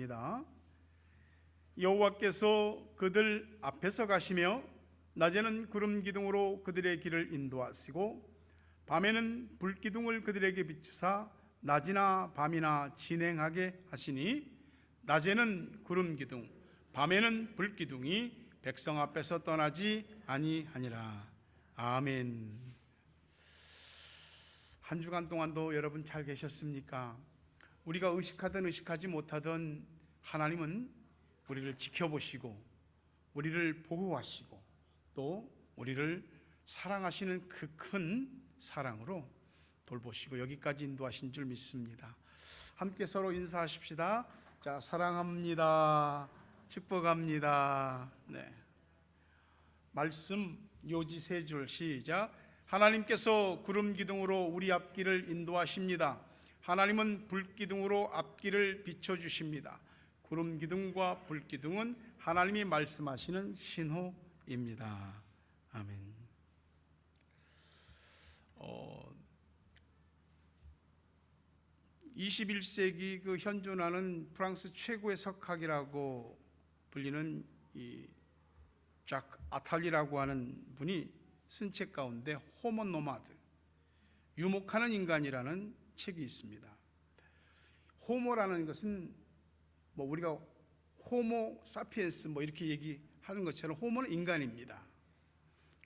있습니다. 여호와께서 그들 앞에서 가시며 낮에는 구름 기둥으로 그들의 길을 인도하시고 밤에는 불 기둥을 그들에게 비추사 낮이나 밤이나 진행하게 하시니 낮에는 구름 기둥 밤에는 불 기둥이 백성 앞에서 떠나지 아니하니라. 아멘. 한 주간 동안도 여러분 잘 계셨습니까? 우리가 의식하든 의식하지 못하든 하나님은 우리를 지켜보시고 우리를 보호하시고 또 우리를 사랑하시는 그 큰 사랑으로 돌보시고 여기까지 인도하신 줄 믿습니다. 함께 서로 인사하십시다. 자, 사랑합니다. 축복합니다. 네. 말씀 요지 세 줄 시작. 하나님께서 구름 기둥으로 우리 앞길을 인도하십니다. 하나님은 불 기둥으로 앞길을 비춰주십니다. 구름 기둥과 불 기둥은 하나님이 말씀하시는 신호입니다. 아멘. 21세기 그 현존하는 프랑스 최고의 석학이라고 불리는 이 작 아탈리라고 하는 분이 쓴 책 가운데 호모 노마드, 유목하는 인간이라는 책이 있습니다. 호모라는 것은 뭐 우리가 호모 사피엔스 뭐 이렇게 얘기하는 것처럼 호모는 인간입니다.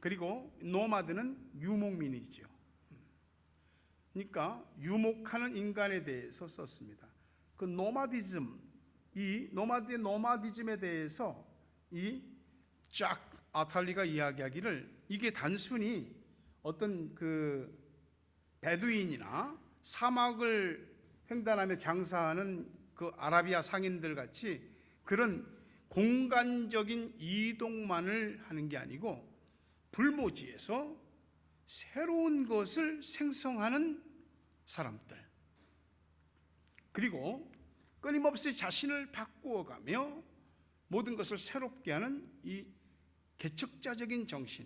그리고 노마드는 유목민이죠. 그러니까 유목하는 인간에 대해서 썼습니다. 그 노마디즘, 이 노마디즘에 대해서 이 작 아탈리가 이야기하기를 이게 단순히 어떤 그 베두인이나 사막을 횡단하며 장사하는 그 아라비아 상인들 같이 그런 공간적인 이동만을 하는 게 아니고 불모지에서 새로운 것을 생성하는 사람들, 그리고 끊임없이 자신을 바꾸어가며 모든 것을 새롭게 하는 이 개척자적인 정신,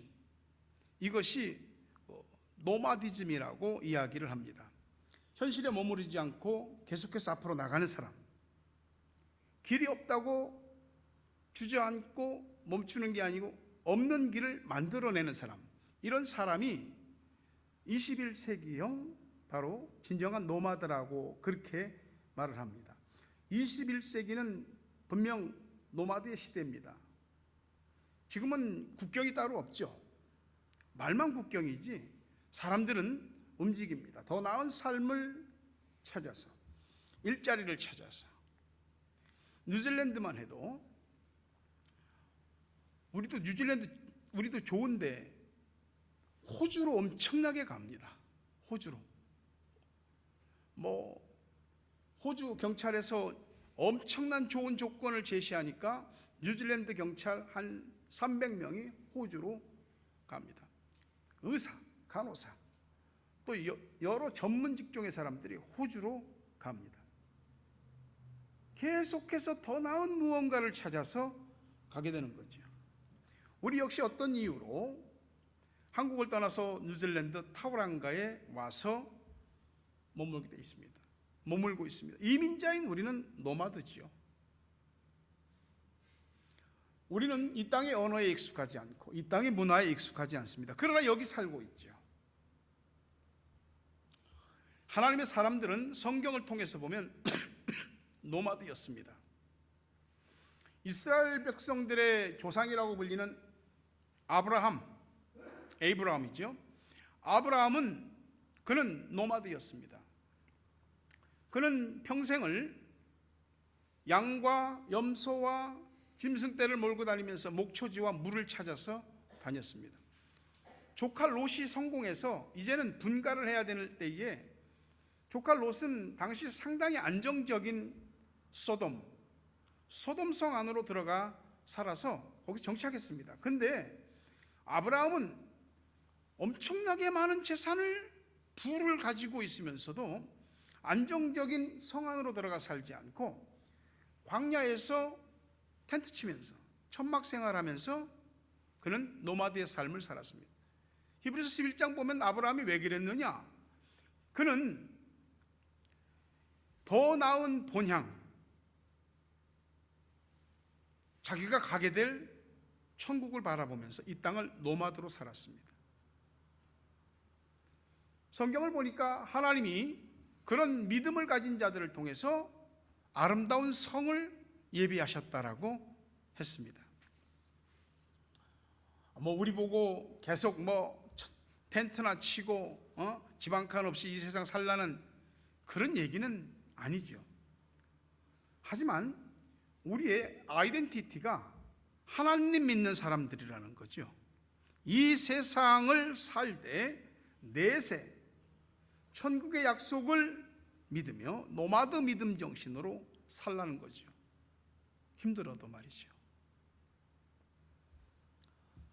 이것이 노마디즘이라고 이야기를 합니다. 현실에 머무르지 않고 계속해서 앞으로 나가는 사람, 길이 없다고 주저앉고 멈추는 게 아니고 없는 길을 만들어내는 사람, 이런 사람이 21세기형 바로 진정한 노마드라고 그렇게 말을 합니다. 21세기는 분명 노마드의 시대입니다. 지금은 국경이 따로 없죠. 말만 국경이지 사람들은 움직입니다. 더 나은 삶을 찾아서, 일자리를 찾아서. 뉴질랜드만 해도 우리도 좋은데 호주로 엄청나게 갑니다. 호주로. 뭐 호주 경찰에서 엄청난 좋은 조건을 제시하니까 뉴질랜드 경찰 한 300명이 호주로 갑니다. 의사, 간호사, 또 여러 전문 직종의 사람들이 호주로 갑니다. 계속해서 더 나은 무언가를 찾아서 가게 되는 거죠. 우리 역시 어떤 이유로 한국을 떠나서 뉴질랜드 타우랑가에 와서 머물고 있습니다. 이민자인 우리는 노마드지요. 우리는 이 땅의 언어에 익숙하지 않고 이 땅의 문화에 익숙하지 않습니다. 그러나 여기 살고 있죠. 하나님의 사람들은 성경을 통해서 보면 노마드였습니다. 이스라엘 백성들의 조상이라고 불리는 에이브라함이죠. 아브라함은 그는 노마드였습니다. 그는 평생을 양과 염소와 짐승떼를 몰고 다니면서 목초지와 물을 찾아서 다녔습니다. 조카 롯이 성공해서 이제는 분가를 해야 되는 때에 조카 롯은 당시 상당히 안정적인 소돔성 안으로 들어가 살아서 거기 정착했습니다. 근데 아브라함은 엄청나게 많은 재산을 부를 가지고 있으면서도 안정적인 성 안으로 들어가 살지 않고 광야에서 텐트 치면서 천막 생활하면서 그는 노마드의 삶을 살았습니다. 히브리서 11장 보면 아브라함이 왜 그랬느냐? 그는 더 나은 본향, 자기가 가게 될 천국을 바라보면서 이 땅을 노마드로 살았습니다. 성경을 보니까 하나님이 그런 믿음을 가진 자들을 통해서 아름다운 성을 예비하셨다라고 했습니다. 우리 보고 계속 텐트나 치고 집 한 칸 없이 이 세상 살라는 그런 얘기는 아니죠. 하지만 우리의 아이덴티티가 하나님 믿는 사람들이라는 거죠. 이 세상을 살되 내세 천국의 약속을 믿으며 노마드 믿음 정신으로 살라는 거죠. 힘들어도 말이죠.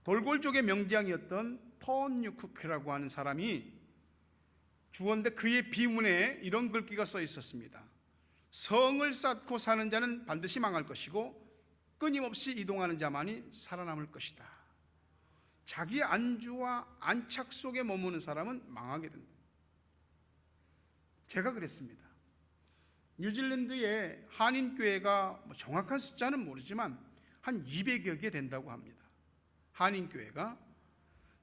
돌골족의 명장이었던 턴유쿠크라고 하는 사람이 죽었는데 그의 비문에 이런 글귀가 써 있었습니다. 성을 쌓고 사는 자는 반드시 망할 것이고 끊임없이 이동하는 자만이 살아남을 것이다. 자기의 안주와 안착 속에 머무는 사람은 망하게 된다. 제가 그랬습니다. 뉴질랜드의 한인교회가 정확한 숫자는 모르지만 한 200여 개 된다고 합니다. 한인교회가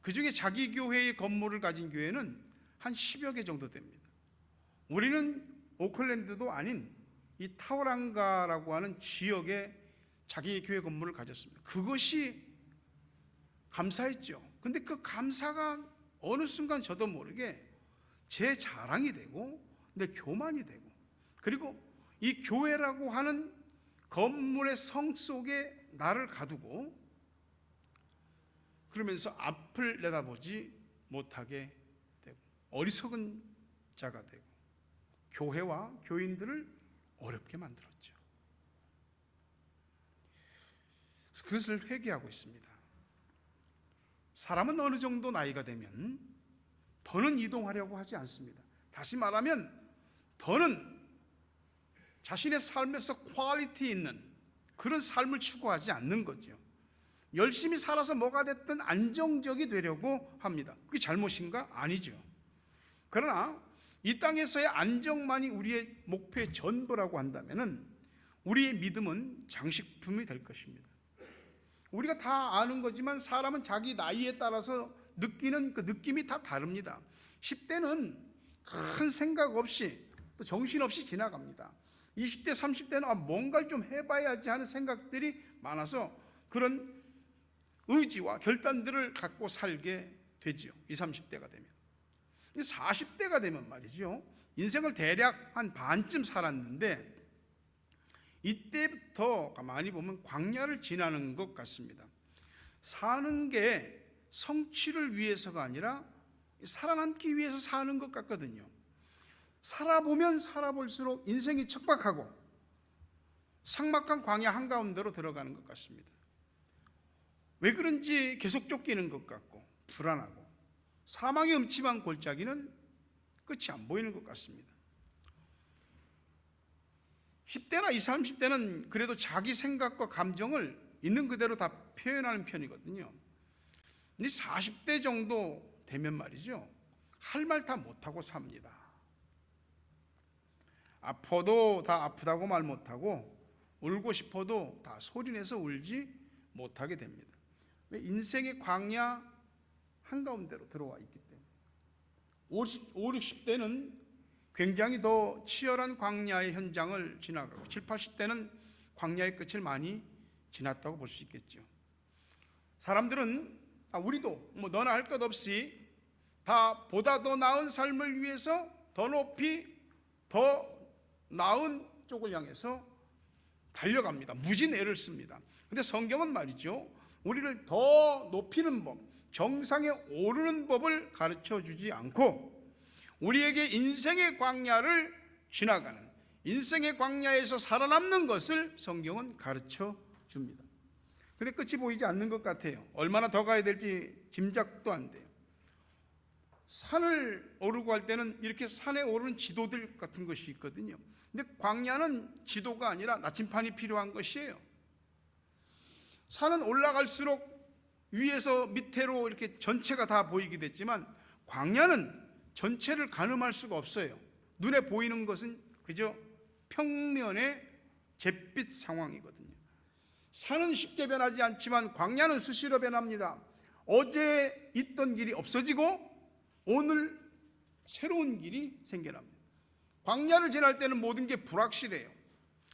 그중에 자기 교회의 건물을 가진 교회는 한 10여 개 정도 됩니다. 우리는 오클랜드도 아닌 이 타우랑가라고 하는 지역에 자기 교회 건물을 가졌습니다. 그것이 감사했죠. 근데 그 감사가 어느 순간 저도 모르게 제 자랑이 되고 내 교만이 되고, 그리고 이 교회라고 하는 건물의 성 속에 나를 가두고 그러면서 앞을 내다보지 못하게 되고 어리석은 자가 되고 교회와 교인들을 어렵게 만들었죠. 그것을 회개하고 있습니다. 사람은 어느 정도 나이가 되면 더는 이동하려고 하지 않습니다. 다시 말하면 더는 자신의 삶에서 퀄리티 있는 그런 삶을 추구하지 않는 거죠. 열심히 살아서 뭐가 됐든 안정적이 되려고 합니다. 그게 잘못인가? 아니죠. 그러나 이 땅에서의 안정만이 우리의 목표의 전부라고 한다면 우리의 믿음은 장식품이 될 것입니다. 우리가 다 아는 거지만 사람은 자기 나이에 따라서 느끼는 그 느낌이 다 다릅니다. 10대는 큰 생각 없이 또 정신없이 지나갑니다. 20대, 30대는 뭔가를 좀 해봐야지 하는 생각들이 많아서 그런 의지와 결단들을 갖고 살게 되지요. 20, 30대가 되면. 40대가 되면 말이죠. 인생을 대략 한 반쯤 살았는데 이때부터 가만히 보면 광야를 지나는 것 같습니다. 사는 게 성취를 위해서가 아니라 살아남기 위해서 사는 것 같거든요. 살아보면 살아볼수록 인생이 척박하고 삭막한 광야 한가운데로 들어가는 것 같습니다. 왜 그런지 계속 쫓기는 것 같고 불안하고 사망의 음침한 골짜기는 끝이 안 보이는 것 같습니다. 10대나 20, 30대는 그래도 자기 생각과 감정을 있는 그대로 다 표현하는 편이거든요. 근데 40대 정도 되면 말이죠, 할 말 다 못하고 삽니다. 아파도 다 아프다고 말 못하고 울고 싶어도 다 소리내서 울지 못하게 됩니다. 왜? 인생의 광야 한가운데로 들어와 있기 때문에. 50, 60대는 굉장히 더 치열한 광야의 현장을 지나가고 7, 80대는 광야의 끝을 많이 지났다고 볼 수 있겠죠. 사람들은 우리도 너나 할 것 없이 다 보다 더 나은 삶을 위해서 더 높이 더 나은 쪽을 향해서 달려갑니다. 무진 애를 씁니다. 근데 성경은 말이죠, 우리를 더 높이는 법, 정상에 오르는 법을 가르쳐 주지 않고 우리에게 인생의 광야를 지나가는, 인생의 광야에서 살아남는 것을 성경은 가르쳐 줍니다. 근데 끝이 보이지 않는 것 같아요. 얼마나 더 가야 될지 짐작도 안 돼요. 산을 오르고 할 때는 이렇게 산에 오르는 지도들 같은 것이 있거든요. 근데 광야는 지도가 아니라 나침판이 필요한 것이에요. 산은 올라갈수록 위에서 밑으로 이렇게 전체가 다 보이게 됐지만 광야는 전체를 가늠할 수가 없어요. 눈에 보이는 것은 그저 평면의 잿빛 상황이거든요. 산은 쉽게 변하지 않지만 광야는 수시로 변합니다. 어제 있던 길이 없어지고 오늘 새로운 길이 생겨납니다. 광야를 지날 때는 모든 게 불확실해요.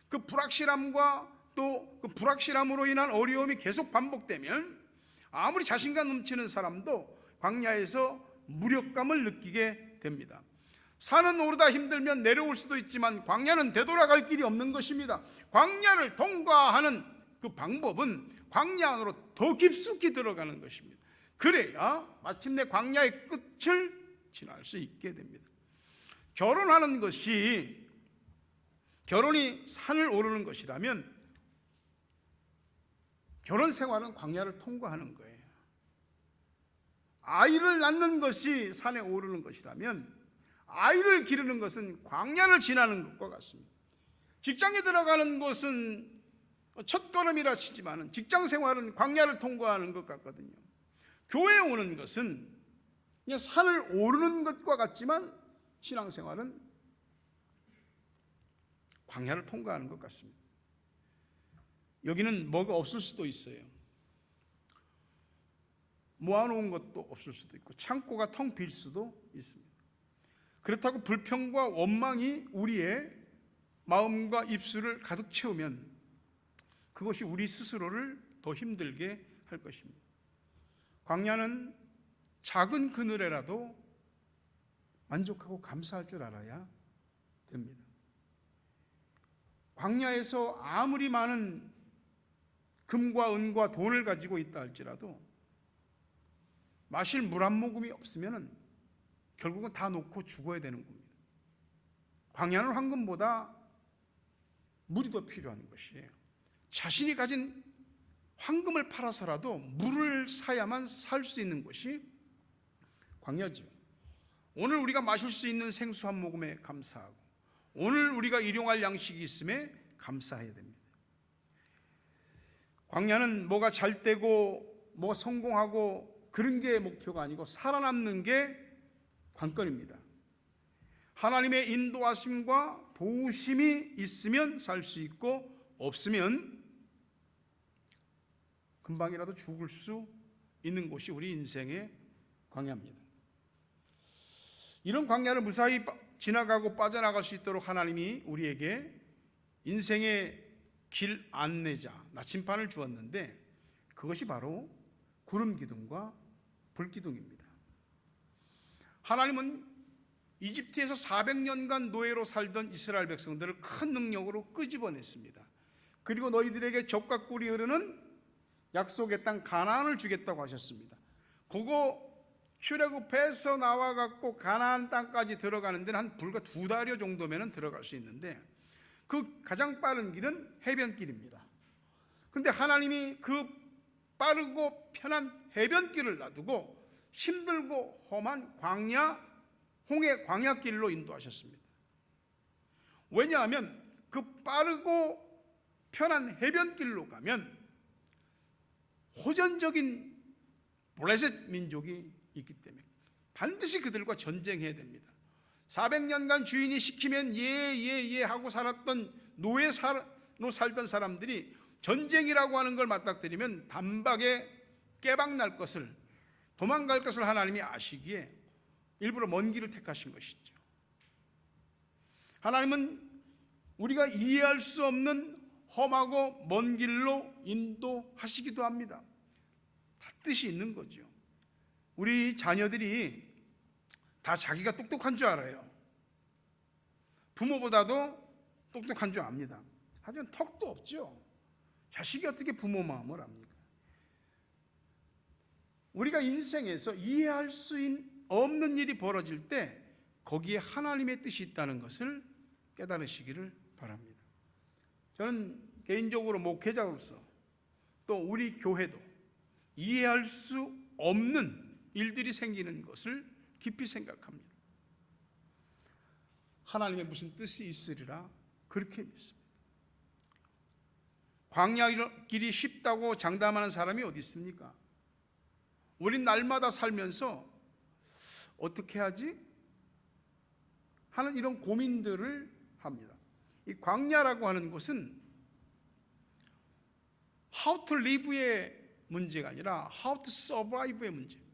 그 불확실함과 또 그 불확실함으로 인한 어려움이 계속 반복되면 아무리 자신감 넘치는 사람도 광야에서 무력감을 느끼게 됩니다. 산은 오르다 힘들면 내려올 수도 있지만 광야는 되돌아갈 길이 없는 것입니다. 광야를 통과하는 그 방법은 광야 안으로 더 깊숙이 들어가는 것입니다. 그래야 마침내 광야의 끝을 지날 수 있게 됩니다. 결혼이 산을 오르는 것이라면 결혼 생활은 광야를 통과하는 거예요. 아이를 낳는 것이 산에 오르는 것이라면 아이를 기르는 것은 광야를 지나는 것과 같습니다. 직장에 들어가는 것은 첫걸음이라 치지만 직장 생활은 광야를 통과하는 것 같거든요. 교회에 오는 것은 그냥 산을 오르는 것과 같지만 신앙생활은 광야를 통과하는 것 같습니다. 여기는 뭐가 없을 수도 있어요. 모아놓은 것도 없을 수도 있고 창고가 텅 빌 수도 있습니다. 그렇다고 불평과 원망이 우리의 마음과 입술을 가득 채우면 그것이 우리 스스로를 더 힘들게 할 것입니다. 광야는 작은 그늘에라도 만족하고 감사할 줄 알아야 됩니다. 광야에서 아무리 많은 금과 은과 돈을 가지고 있다 할지라도 마실 물 한 모금이 없으면 결국은 다 놓고 죽어야 되는 겁니다. 광야는 황금보다 물이 더 필요한 것이에요. 자신이 가진 황금을 팔아서라도 물을 사야만 살 수 있는 것이 광야지요. 오늘 우리가 마실 수 있는 생수 한 모금에 감사하고 오늘 우리가 일용할 양식이 있음에 감사해야 됩니다. 광야는 뭐가 잘 되고 뭐가 성공하고 그런 게 목표가 아니고 살아남는 게 관건입니다. 하나님의 인도하심과 도우심이 있으면 살 수 있고 없으면 금방이라도 죽을 수 있는 곳이 우리 인생의 광야입니다. 이런 광야를 무사히 지나가고 빠져나갈 수 있도록 하나님이 우리에게 인생의 길 안내자, 나침반을 주었는데 그것이 바로 구름 기둥과 불 기둥입니다. 하나님은 이집트에서 400년간 노예로 살던 이스라엘 백성들을 큰 능력으로 끄집어냈습니다. 그리고 너희들에게 젖과 꿀이 흐르는 약속의 땅 가나안을 주겠다고 하셨습니다. 그거 출애굽해서 나와갖고 가나안 땅까지 들어가는 데는 한 불과 2달여 정도면 들어갈 수 있는데 그 가장 빠른 길은 해변길입니다. 근데 하나님이 그 빠르고 편한 해변길을 놔두고 힘들고 험한 홍해 광야길로 인도하셨습니다. 왜냐하면 그 빠르고 편한 해변길로 가면 호전적인 블레셋 민족이 있기 때문에 반드시 그들과 전쟁해야 됩니다. 400년간 주인이 시키면 예 하고 살았던 노예로 살던 사람들이 전쟁이라고 하는 걸 맞닥뜨리면 단박에 깨박 날 것을, 도망갈 것을 하나님이 아시기에 일부러 먼 길을 택하신 것이죠. 하나님은 우리가 이해할 수 없는 험하고 먼 길로 인도하시기도 합니다. 다 뜻이 있는 거죠. 우리 자녀들이 다 자기가 똑똑한 줄 알아요. 부모보다도 똑똑한 줄 압니다. 하지만 턱도 없죠. 자식이 어떻게 부모 마음을 압니까? 우리가 인생에서 이해할 수 없는 일이 벌어질 때 거기에 하나님의 뜻이 있다는 것을 깨달으시기를 바랍니다. 저는 개인적으로 목회자로서 또 우리 교회도 이해할 수 없는 일들이 생기는 것을 깊이 생각합니다. 하나님의 무슨 뜻이 있으리라 그렇게 믿습니다. 광야 길이 쉽다고 장담하는 사람이 어디 있습니까? 우린 날마다 살면서 어떻게 하지? 하는 이런 고민들을 합니다. 이 광야라고 하는 것은 how to live의 문제가 아니라 how to survive의 문제입니다.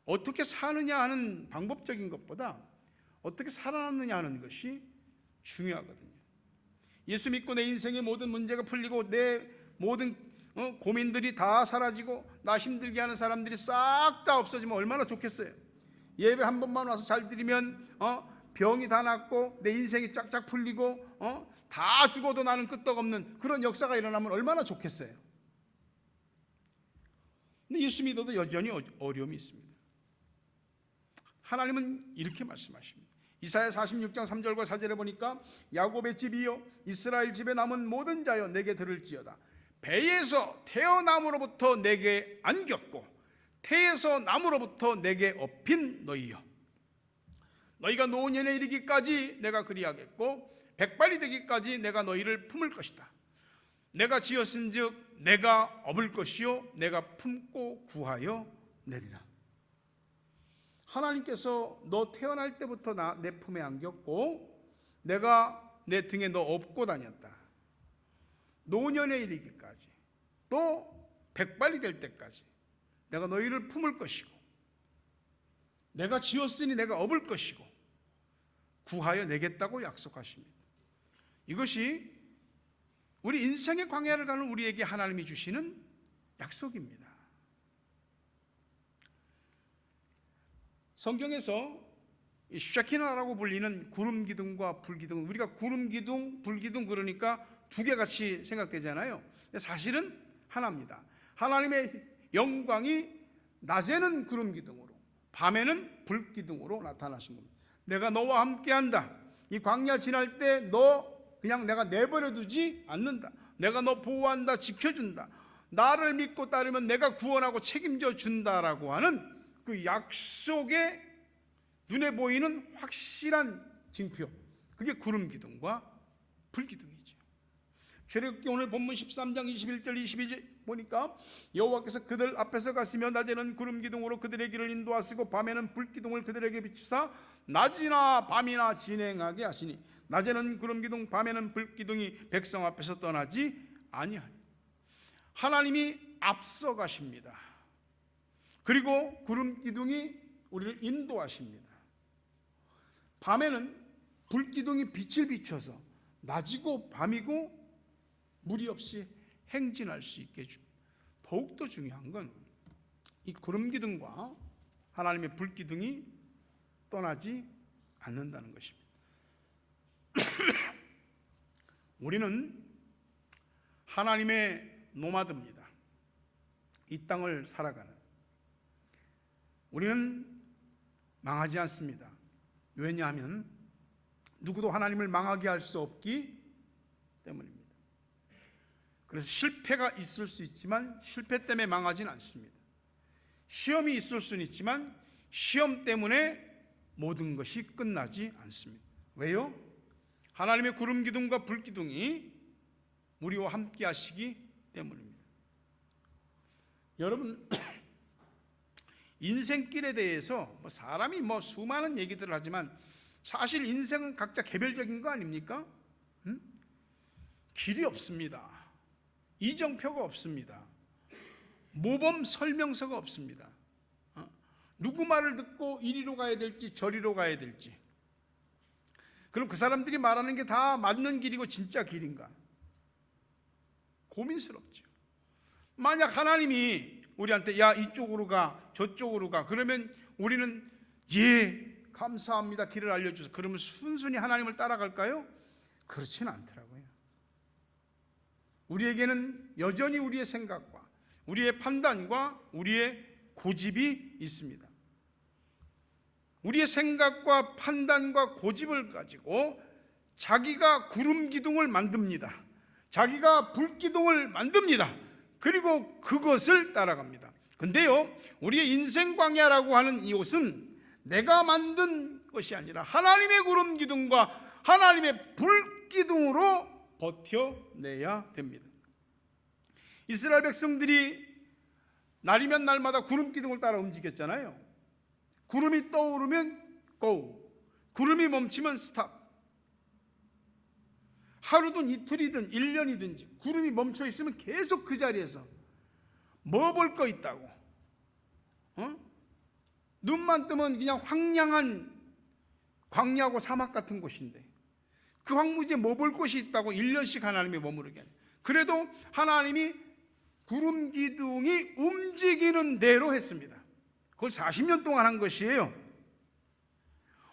어떻게 사느냐 하는 방법적인 것보다 어떻게 살아남느냐 하는 것이 중요하거든요. 예수 믿고 내 인생의 모든 문제가 풀리고 내 모든 고민들이 다 사라지고 나 힘들게 하는 사람들이 싹 다 없어지면 얼마나 좋겠어요. 예배 한 번만 와서 잘 드리면 병이 다 낫고 내 인생이 쫙쫙 풀리고 다 죽어도 나는 끄떡없는 그런 역사가 일어나면 얼마나 좋겠어요. 근데 예수 믿어도 여전히 어려움이 있습니다. 하나님은 이렇게 말씀하십니다. 이사야 46장 3절과 4절에 보니까 야곱의 집이여 이스라엘 집에 남은 모든 자여 내게 들을지어다. 배에서 태어남으로부터 내게 안겼고 태에서 남으로부터 내게 업힌 너희여, 너희가 노년에 이르기까지 내가 그리하겠고 백발이 되기까지 내가 너희를 품을 것이다. 내가 지었은즉 내가 업을 것이요 내가 품고 구하여 내리라. 하나님께서 너 태어날 때부터 내 품에 안겼고 내가 내 등에 너 업고 다녔다. 노년에 이르기까지 또 백발이 될 때까지 내가 너희를 품을 것이고 내가 지었으니 내가 업을 것이고 구하여 내겠다고 약속하십니다. 이것이 우리 인생의 광야를 가는 우리에게 하나님이 주시는 약속입니다. 성경에서 샤키나라고 불리는 구름 기둥과 불 기둥, 우리가 구름 기둥, 불 기둥 그러니까 두 개 같이 생각되잖아요. 사실은 하나입니다. 하나님의 영광이 낮에는 구름 기둥으로 밤에는 불 기둥으로 나타나신 겁니다. 내가 너와 함께한다. 이 광야 지날 때 너 그냥 내가 내버려 두지 않는다. 내가 너 보호한다, 지켜준다. 나를 믿고 따르면 내가 구원하고 책임져 준다라고 하는 그 약속의 눈에 보이는 확실한 징표, 그게 구름 기둥과 불 기둥이죠. 출애굽기 오늘 본문 13장 21절 22절 보니까 여호와께서 그들 앞에서 가시며 낮에는 구름 기둥으로 그들의 길을 인도하시고 밤에는 불 기둥을 그들에게 비추사 낮이나 밤이나 진행하게 하시니 낮에는 구름 기둥 밤에는 불 기둥이 백성 앞에서 떠나지 아니하니. 하나님이 앞서 가십니다. 그리고 구름 기둥이 우리를 인도하십니다. 밤에는 불 기둥이 빛을 비춰서 낮이고 밤이고 무리 없이 행진할 수 있게 해줍니다. 더욱더 중요한 건 이 구름 기둥과 하나님의 불 기둥이 떠나지 않는다는 것입니다. 우리는 하나님의 노마드입니다. 이 땅을 살아가는. 우리는 망하지 않습니다. 왜냐하면 누구도 하나님을 망하게 할 수 없기 때문입니다. 그래서 실패가 있을 수 있지만 실패 때문에 망하지는 않습니다. 시험이 있을 수는 있지만 시험 때문에 모든 것이 끝나지 않습니다. 왜요? 하나님의 구름 기둥과 불 기둥이 우리와 함께 하시기 때문입니다. 여러분, 인생길에 대해서 사람이 수많은 얘기들을 하지만 사실 인생은 각자 개별적인 거 아닙니까? 길이 없습니다. 이정표가 없습니다. 모범 설명서가 없습니다. 누구 말을 듣고 이리로 가야 될지 저리로 가야 될지, 그럼 그 사람들이 말하는 게 다 맞는 길이고 진짜 길인가? 고민스럽죠. 만약 하나님이 우리한테 야 이쪽으로 가 저쪽으로 가 그러면 우리는 예 감사합니다 길을 알려주세요 그러면 순순히 하나님을 따라갈까요? 그렇지는 않더라고요. 우리에게는 여전히 우리의 생각과 우리의 판단과 우리의 고집이 있습니다. 우리의 생각과 판단과 고집을 가지고 자기가 구름 기둥을 만듭니다. 자기가 불 기둥을 만듭니다. 그리고 그것을 따라갑니다. 근데요, 우리의 인생 광야라고 하는 이곳은 내가 만든 것이 아니라 하나님의 구름 기둥과 하나님의 불 기둥으로 버텨내야 됩니다. 이스라엘 백성들이 날이면 날마다 구름 기둥을 따라 움직였잖아요. 구름이 떠오르면 go, 구름이 멈추면 stop. 하루든 이틀이든 1년이든지 구름이 멈춰 있으면 계속 그 자리에서 뭐 볼 거 있다고, 눈만 뜨면 그냥 황량한 광야고 사막 같은 곳인데 그 황무지에 뭐 볼 곳이 있다고 1년씩 하나님이 머무르게 하냐. 그래도 하나님이 구름 기둥이 움직이는 대로 했습니다. 그걸 40년 동안 한 것이에요.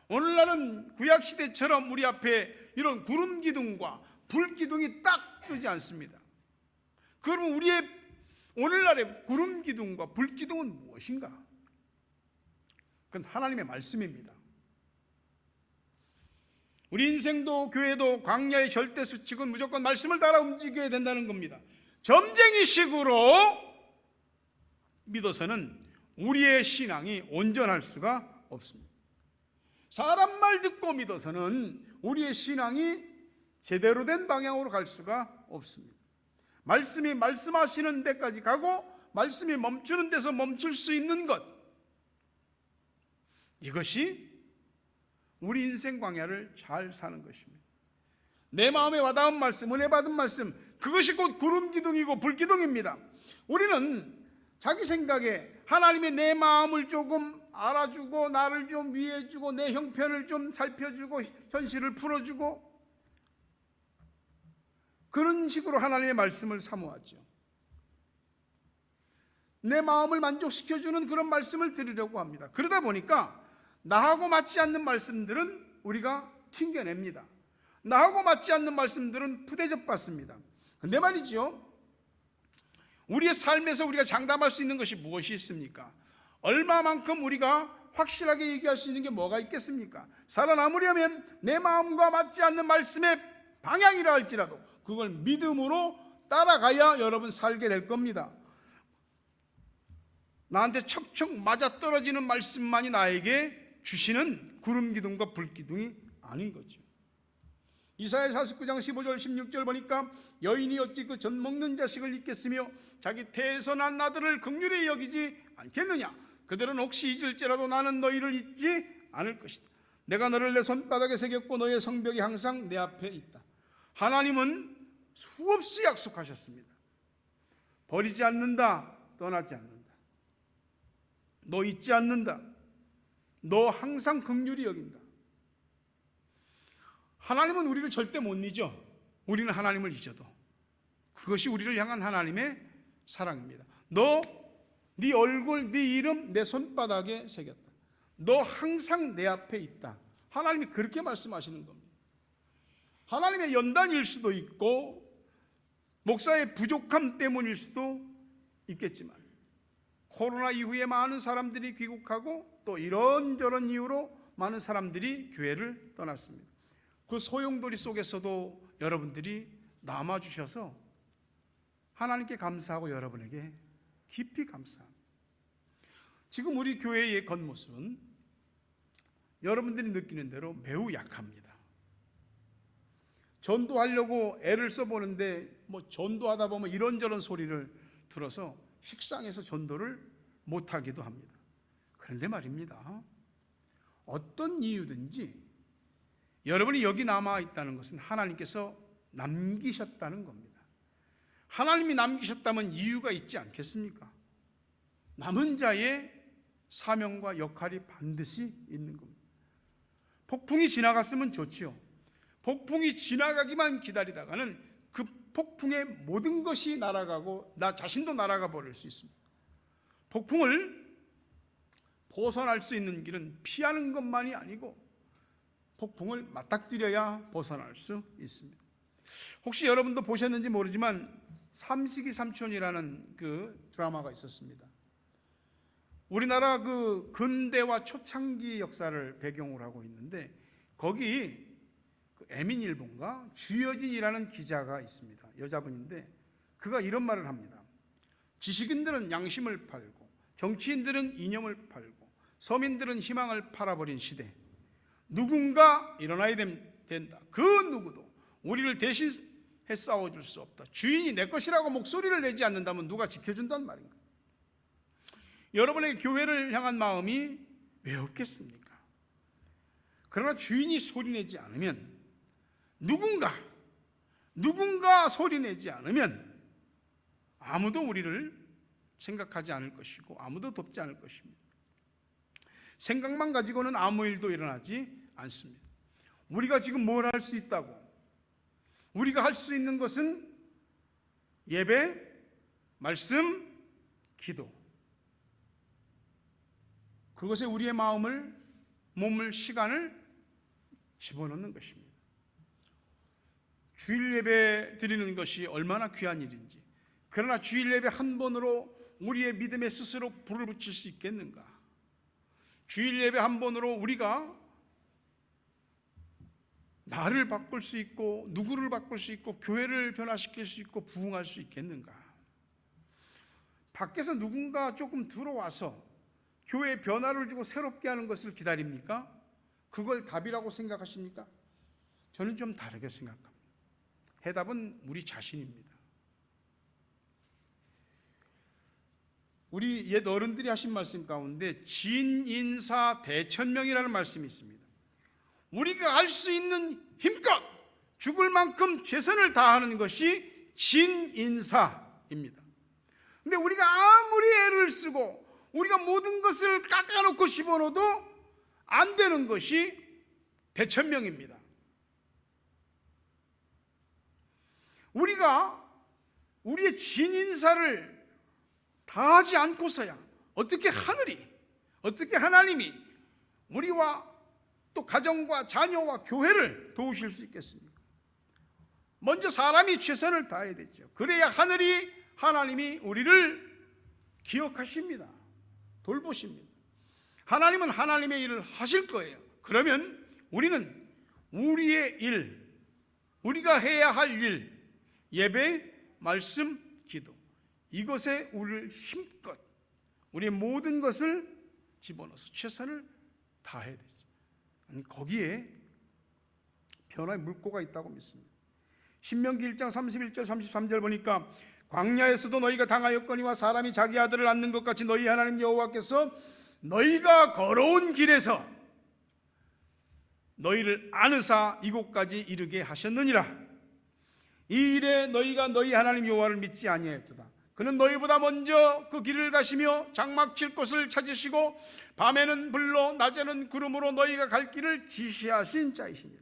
오늘날은 구약시대처럼 우리 앞에 이런 구름 기둥과 불 기둥이 딱 뜨지 않습니다. 그러면 우리의 오늘날의 구름 기둥과 불 기둥은 무엇인가? 그건 하나님의 말씀입니다. 우리 인생도 교회도 광야의 절대 수칙은 무조건 말씀을 따라 움직여야 된다는 겁니다. 점쟁이식으로 믿어서는 우리의 신앙이 온전할 수가 없습니다. 사람 말 듣고 믿어서는 우리의 신앙이 제대로 된 방향으로 갈 수가 없습니다. 말씀이 말씀하시는 데까지 가고 말씀이 멈추는 데서 멈출 수 있는 것, 이것이 우리 인생 광야를 잘 사는 것입니다. 내 마음에 와닿은 말씀, 은혜 받은 말씀, 그것이 곧 구름 기둥이고 불 기둥입니다. 우리는 자기 생각에 하나님의 내 마음을 조금 알아주고 나를 좀 위해주고 내 형편을 좀 살펴주고 현실을 풀어주고 그런 식으로 하나님의 말씀을 사모하죠. 내 마음을 만족시켜주는 그런 말씀을 드리려고 합니다. 그러다 보니까 나하고 맞지 않는 말씀들은 우리가 튕겨냅니다. 나하고 맞지 않는 말씀들은 푸대접 받습니다. 근데 말이죠, 우리의 삶에서 우리가 장담할 수 있는 것이 무엇이 있습니까? 얼마만큼 우리가 확실하게 얘기할 수 있는 게 뭐가 있겠습니까? 살아남으려면 내 마음과 맞지 않는 말씀의 방향이라 할지라도 그걸 믿음으로 따라가야 여러분 살게 될 겁니다. 나한테 척척 맞아떨어지는 말씀만이 나에게 주시는 구름 기둥과 불 기둥이 아닌 거죠. 이사야 49장 15절 16절 보니까 여인이 어찌 그 젖 먹는 자식을 잊겠으며 자기 태에서 난 아들을 긍휼히 여기지 않겠느냐. 그들은 혹시 잊을지라도 나는 너희를 잊지 않을 것이다. 내가 너를 내 손바닥에 새겼고 너의 성벽이 항상 내 앞에 있다. 하나님은 수없이 약속하셨습니다. 버리지 않는다, 떠나지 않는다, 너 잊지 않는다, 너 항상 긍휼히 여긴다. 하나님은 우리를 절대 못 잊어. 우리는 하나님을 잊어도 그것이 우리를 향한 하나님의 사랑입니다. 너 네 얼굴, 네 이름 내 손바닥에 새겼다. 너 항상 내 앞에 있다. 하나님이 그렇게 말씀하시는 겁니다. 하나님의 연단일 수도 있고 목사의 부족함 때문일 수도 있겠지만 코로나 이후에 많은 사람들이 귀국하고 또 이런저런 이유로 많은 사람들이 교회를 떠났습니다. 그 소용돌이 속에서도 여러분들이 남아주셔서 하나님께 감사하고 여러분에게 깊이 감사합니다. 지금 우리 교회의 겉모습은 여러분들이 느끼는 대로 매우 약합니다. 전도하려고 애를 써보는데 전도하다 보면 이런저런 소리를 들어서 식상해서 전도를 못하기도 합니다. 그런데 말입니다, 어떤 이유든지 여러분이 여기 남아있다는 것은 하나님께서 남기셨다는 겁니다. 하나님이 남기셨다면 이유가 있지 않겠습니까? 남은 자의 사명과 역할이 반드시 있는 겁니다. 폭풍이 지나갔으면 좋지요. 폭풍이 지나가기만 기다리다가는 그 폭풍의 모든 것이 날아가고 나 자신도 날아가 버릴 수 있습니다. 폭풍을 벗어날 수 있는 길은 피하는 것만이 아니고 폭풍을 맞닥뜨려야 벗어날 수 있습니다. 혹시 여러분도 보셨는지 모르지만 삼식이 삼촌이라는 그 드라마가 있었습니다. 우리나라 그 근대와 초창기 역사를 배경으로 하고 있는데 거기 애민일본가 주여진이라는 기자가 있습니다. 여자분인데 그가 이런 말을 합니다. 지식인들은 양심을 팔고 정치인들은 이념을 팔고 서민들은 희망을 팔아버린 시대, 누군가 일어나야 된다. 그 누구도 우리를 대신해 싸워줄 수 없다. 주인이 내 것이라고 목소리를 내지 않는다면 누가 지켜준단 말인가? 여러분의 교회를 향한 마음이 왜 없겠습니까? 그러나 주인이 소리내지 않으면 누군가 누군가 소리내지 않으면 아무도 우리를 생각하지 않을 것이고 아무도 돕지 않을 것입니다. 생각만 가지고는 아무 일도 일어나지 않습니다. 우리가 지금 뭘 할 수 있다고? 우리가 할 수 있는 것은 예배, 말씀, 기도. 그것에 우리의 마음을, 몸을, 시간을 집어넣는 것입니다. 주일 예배 드리는 것이 얼마나 귀한 일인지. 그러나 주일 예배 한 번으로 우리의 믿음에 스스로 불을 붙일 수 있겠는가? 주일 예배 한 번으로 우리가 나를 바꿀 수 있고 누구를 바꿀 수 있고 교회를 변화시킬 수 있고 부흥할 수 있겠는가? 밖에서 누군가 조금 들어와서 교회에 변화를 주고 새롭게 하는 것을 기다립니까? 그걸 답이라고 생각하십니까? 저는 좀 다르게 생각합니다. 해답은 우리 자신입니다. 우리 옛 어른들이 하신 말씀 가운데 진인사 대천명이라는 말씀이 있습니다. 우리가 할 수 있는 힘껏 죽을 만큼 최선을 다하는 것이 진인사입니다. 근데 우리가 아무리 애를 쓰고 우리가 모든 것을 깎아놓고 집어넣어도 안 되는 것이 대천명입니다. 우리가 우리의 진인사를 다하지 않고서야 어떻게 하늘이, 어떻게 하나님이 우리와 또 가정과 자녀와 교회를 도우실 수 있겠습니까? 먼저 사람이 최선을 다해야 되죠. 그래야 하늘이, 하나님이 우리를 기억하십니다. 돌보십니다. 하나님은 하나님의 일을 하실 거예요. 그러면 우리는 우리의 일, 우리가 해야 할 일, 예배, 말씀, 기도, 이것에 우리를 힘껏 우리의 모든 것을 집어넣어서 최선을 다해야 되죠. 거기에 변화의 물꼬가 있다고 믿습니다. 신명기 1장 31절 33절 보니까 광야에서도 너희가 당하였거니와 사람이 자기 아들을 낳는 것 같이 너희 하나님 여호와께서 너희가 걸어온 길에서 너희를 안으사 이곳까지 이르게 하셨느니라. 이 일에 너희가 너희 하나님 여호와를 믿지 아니하였도다. 그는 너희보다 먼저 그 길을 가시며 장막 칠 곳을 찾으시고 밤에는 불로 낮에는 구름으로 너희가 갈 길을 지시하신 자이시니라.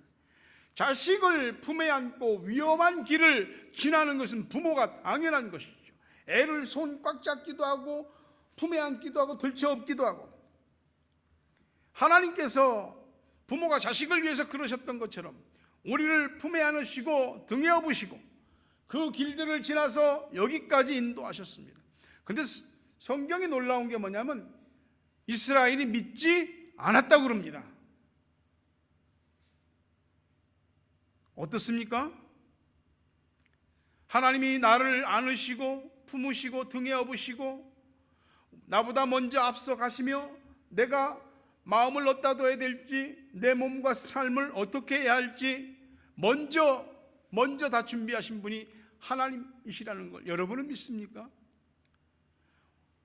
자식을 품에 안고 위험한 길을 지나는 것은 부모가 당연한 것이죠. 애를 손 꽉 잡기도 하고 품에 안기도 하고 들쳐업기도 하고, 하나님께서 부모가 자식을 위해서 그러셨던 것처럼 우리를 품에 안으시고 등에 업으시고 그 길들을 지나서 여기까지 인도하셨습니다. 그런데 성경이 놀라운 게 뭐냐면 이스라엘이 믿지 않았다고 그럽니다. 어떻습니까? 하나님이 나를 안으시고 품으시고 등에 업으시고 나보다 먼저 앞서 가시며 내가 마음을 어디다 둬야 될지, 내 몸과 삶을 어떻게 해야 할지 먼저 다 준비하신 분이 하나님이시라는 걸 여러분은 믿습니까?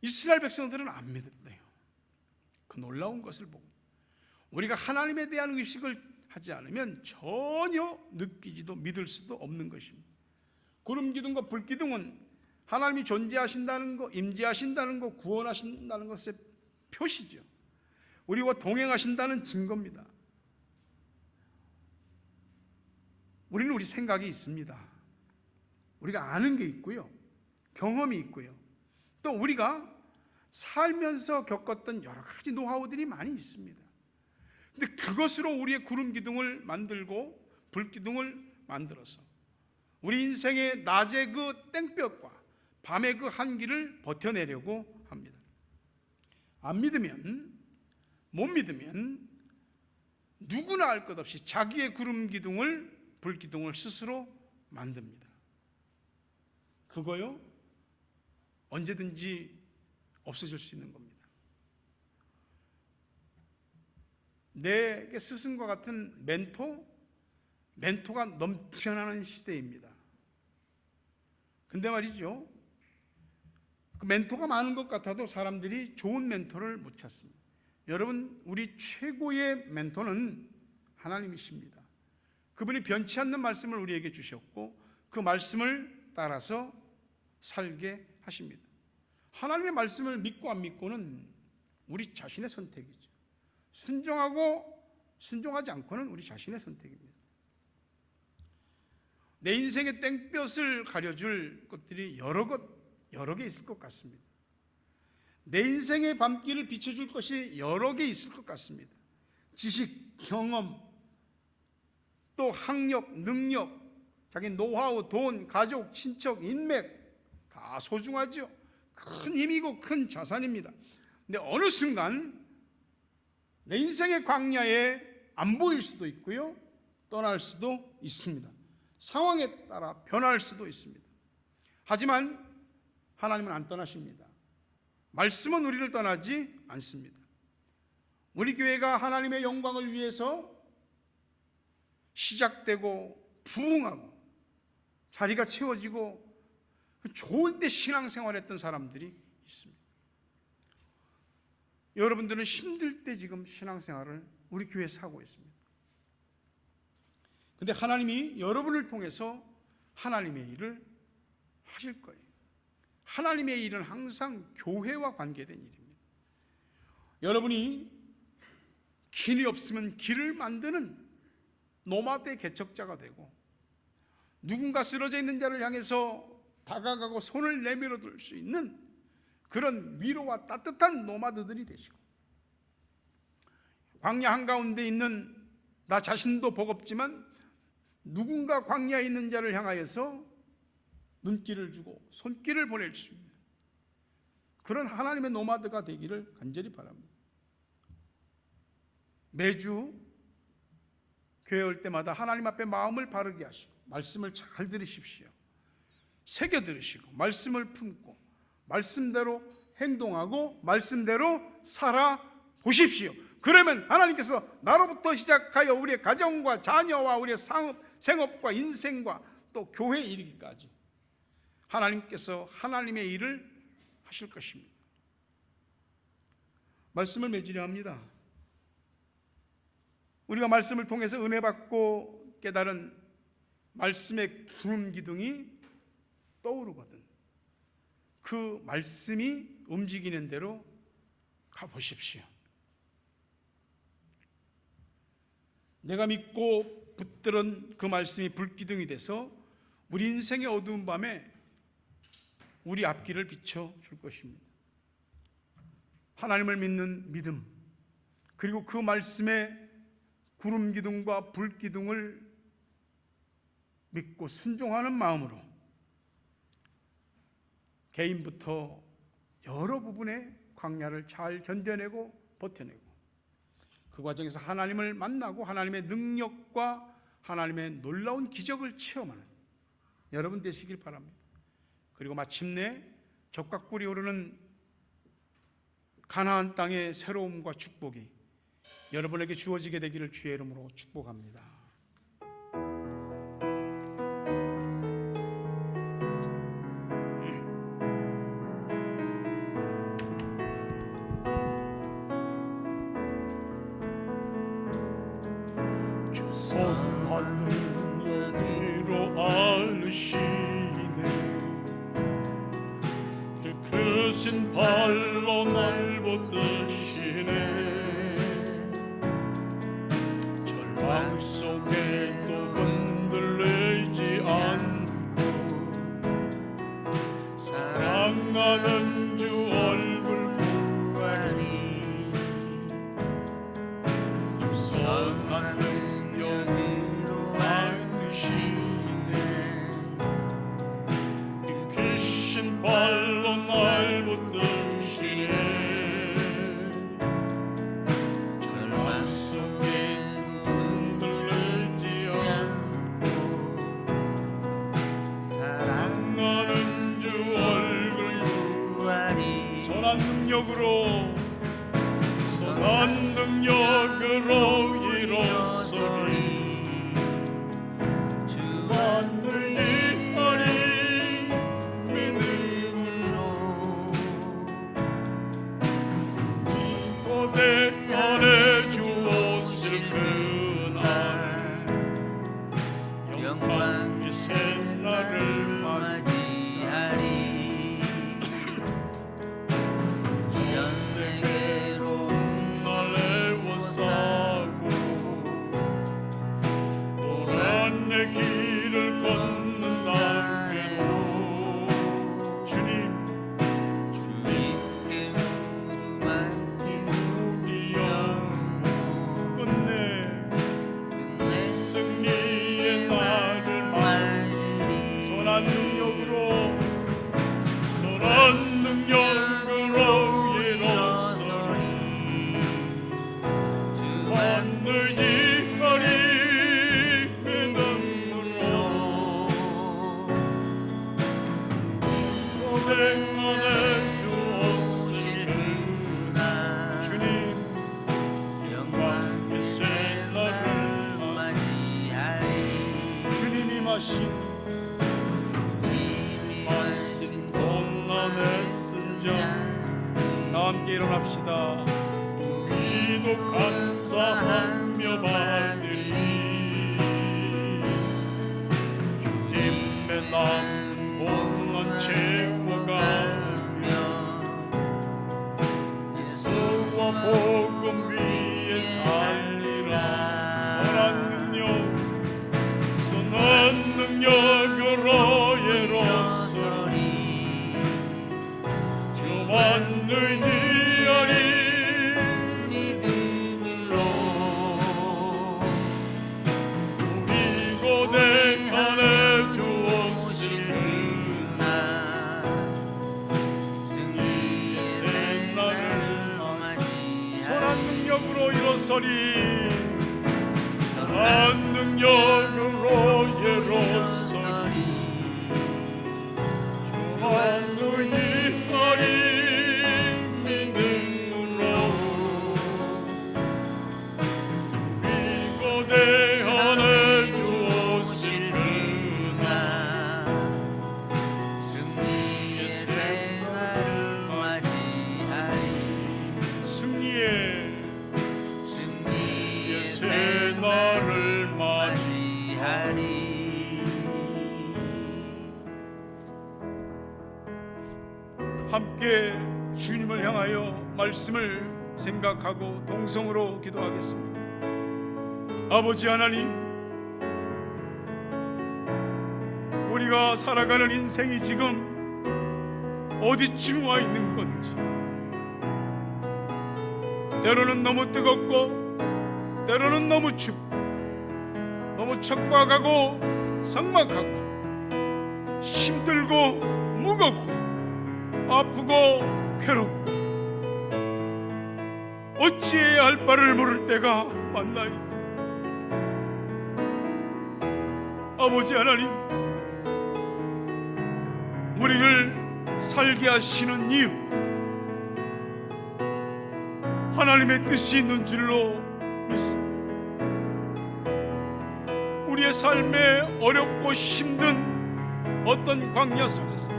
이스라엘 백성들은 안 믿었대요. 그 놀라운 것을 보고 우리가 하나님에 대한 의식을 하지 않으면 전혀 느끼지도 믿을 수도 없는 것입니다. 구름 기둥과 불 기둥은 하나님이 존재하신다는 것, 임재하신다는 것, 구원하신다는 것의 표시죠. 우리와 동행하신다는 증거입니다. 우리는 우리 생각이 있습니다. 우리가 아는 게 있고요, 경험이 있고요, 또 우리가 살면서 겪었던 여러 가지 노하우들이 많이 있습니다. 근데 그것으로 우리의 구름 기둥을 만들고 불 기둥을 만들어서 우리 인생의 낮의 그 땡볕과 밤의 그 한기를 버텨내려고 합니다. 안 믿으면, 못 믿으면 누구나 알 것 없이 자기의 구름 기둥을, 불 기둥을 스스로 만듭니다. 그거요, 언제든지 없어질 수 있는 겁니다. 내게 스승과 같은 멘토가 넘쳐나는 시대입니다. 근데 말이죠, 그 멘토가 많은 것 같아도 사람들이 좋은 멘토를 못 찾습니다. 여러분, 우리 최고의 멘토는 하나님이십니다. 그분이 변치 않는 말씀을 우리에게 주셨고 그 말씀을 따라서 살게 하십니다. 하나님의 말씀을 믿고 안 믿고는 우리 자신의 선택이죠. 순종하고 순종하지 않고는 우리 자신의 선택입니다. 내 인생의 땡볕을 가려줄 것들이 여러 개 있을 것 같습니다. 내 인생의 밤길을 비춰줄 것이 여러 개 있을 것 같습니다. 지식, 경험, 또 학력, 능력, 자기 노하우, 돈, 가족, 친척, 인맥 다 소중하죠. 큰 힘이고 큰 자산입니다. 근데 어느 순간 내 인생의 광야에 안 보일 수도 있고요, 떠날 수도 있습니다. 상황에 따라 변할 수도 있습니다. 하지만 하나님은 안 떠나십니다. 말씀은 우리를 떠나지 않습니다. 우리 교회가 하나님의 영광을 위해서 시작되고 부흥하고 자리가 채워지고 좋을 때 신앙생활했던 사람들이 있습니다. 여러분들은 힘들 때 지금 신앙생활을 우리 교회에서 하고 있습니다. 그런데 하나님이 여러분을 통해서 하나님의 일을 하실 거예요. 하나님의 일은 항상 교회와 관계된 일입니다. 여러분이 길이 없으면 길을 만드는 노마드의 개척자가 되고, 누군가 쓰러져 있는 자를 향해서 다가가고 손을 내밀어 줄 수 있는 그런 위로와 따뜻한 노마드들이 되시고, 광야 한가운데 있는 나 자신도 버겁지만 누군가 광야에 있는 자를 향하여서 눈길을 주고 손길을 보낼 수 있는 그런 하나님의 노마드가 되기를 간절히 바랍니다. 매주 교회 올 때마다 하나님 앞에 마음을 바르게 하시고 말씀을 잘 들으십시오. 새겨 들으시고 말씀을 품고 말씀대로 행동하고 말씀대로 살아보십시오. 그러면 하나님께서 나로부터 시작하여 우리의 가정과 자녀와 우리의 생업과 인생과 또 교회에 이르기까지 하나님께서 하나님의 일을 하실 것입니다. 말씀을 맺으려 합니다. 우리가 말씀을 통해서 은혜 받고 깨달은 말씀의 구름 기둥이 떠오르거든 그 말씀이 움직이는 대로 가보십시오. 내가 믿고 붙들은 그 말씀이 불기둥이 돼서 우리 인생의 어두운 밤에 우리 앞길을 비춰줄 것입니다. 하나님을 믿는 믿음, 그리고 그 말씀의 구름 기둥과 불 기둥을 믿고 순종하는 마음으로 개인부터 여러 부분의 광야를 잘 견뎌내고 버텨내고 그 과정에서 하나님을 만나고 하나님의 능력과 하나님의 놀라운 기적을 체험하는 여러분 되시길 바랍니다. 그리고 마침내 적각불이 오르는 가나안 땅의 새로움과 축복이 여러분에게 주어지게 되기를 주의 이름으로 축복합니다. 주 선한 능력으로 알으시네 그 크신 발로 날 붙드시네 절망 속에도 흔들리지 않고 사랑하는 주 얼굴 보아니 주 선한 능력으로 알으시네 그 크신 발로 날 붙드시네 선한 능력으로 일어서리 주만을 위하리 믿음으로 이 고대 안에 주었을 그날 영광의 새날을 안에 주었으나 주님 영광의 새날을 맞이하리. 주님이 마신 말씀 고난의 쓴자 다 함께 일어납시다. 우리도 감사하며 받으리. 주님의 남은 공헌 채워가며 예수와 복음 위에 살리라. 선한 능력으로 예로서리 주만 의지하리. 믿음으로 우리 고대 안에 주었으나 승리의 새날을 선한 맞이하리. 능력으로 일어서리. 선한 능력으로 예로서리 주만 의지하리. 믿음으로 우리 고대 안에 주었으나 승리의 새날을 맞이하리. 승리의 승리의 새날을 맞이하리. 함께 주님을 향하여 말씀을 생각하고 동성으로 기도하겠습니다. 아버지 하나님, 우리가 살아가는 인생이 지금 어디쯤 와 있는 건지, 때로는 너무 뜨겁고 때로는 너무 춥고 너무 척박하고 삭막하고 힘들고 무겁고 아프고 괴롭고 어찌해야 할 바를 모를 때가 많나이. 아버지 하나님, 우리를 살게 하시는 이유, 하나님의 뜻이 있는 줄로 믿습니다. 우리의 삶에 어렵고 힘든 어떤 광야 속에서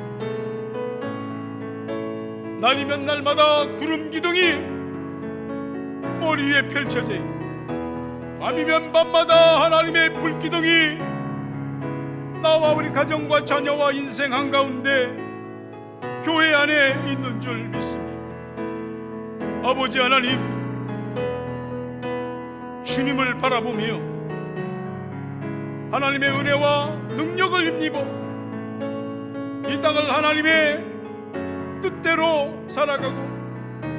날이면 날마다 구름 기둥이 머리 위에 펼쳐져 있고, 밤이면 밤마다 하나님의 불 기둥이 나와 우리 가정과 자녀와 인생 한가운데 교회 안에 있는 줄 믿습니다. 아버지 하나님, 주님을 바라보며 하나님의 은혜와 능력을 힘입어 이 땅을 하나님의 뜻대로 살아가고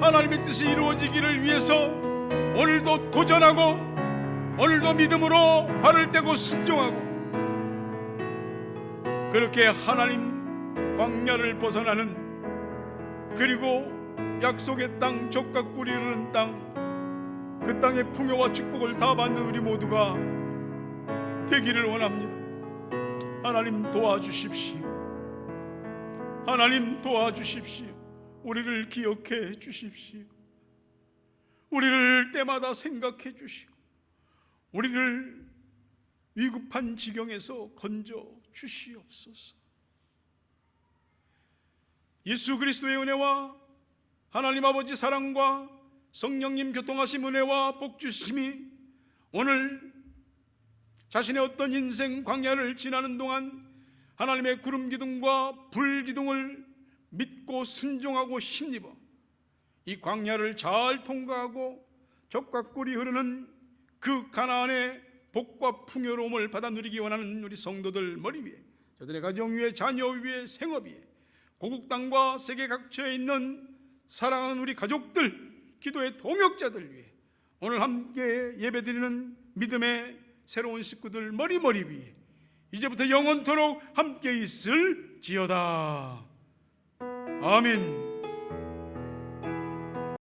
하나님의 뜻이 이루어지기를 위해서 오늘도 도전하고 오늘도 믿음으로 발을 떼고 순종하고, 그렇게 하나님 광야를 벗어나는, 그리고 약속의 땅, 족각 꿀이 흐르는 땅, 그 땅의 풍요와 축복을 다 받는 우리 모두가 되기를 원합니다. 하나님 도와주십시오. 하나님 도와주십시오. 우리를 기억해 주십시오. 우리를 때마다 생각해 주시고 우리를 위급한 지경에서 건져 주시옵소서. 예수 그리스도의 은혜와 하나님 아버지 사랑과 성령님 교통하심 은혜와 복 주심이 오늘 자신의 어떤 인생 광야를 지나는 동안 하나님의 구름 기둥과 불 기둥을 믿고 순종하고 힘입어 이 광야를 잘 통과하고 젖과 꿀이 흐르는 그 가나안의 복과 풍요로움을 받아 누리기 원하는 우리 성도들 머리 위에, 저들의 가정 위에, 자녀 위에, 생업 위에, 고국 땅과 세계 각처에 있는 사랑하는 우리 가족들, 기도의 동역자들 위해 오늘 함께 예배드리는 믿음의 새로운 식구들 머리 위에 이제부터 영원토록 함께 있을지어다. 아멘.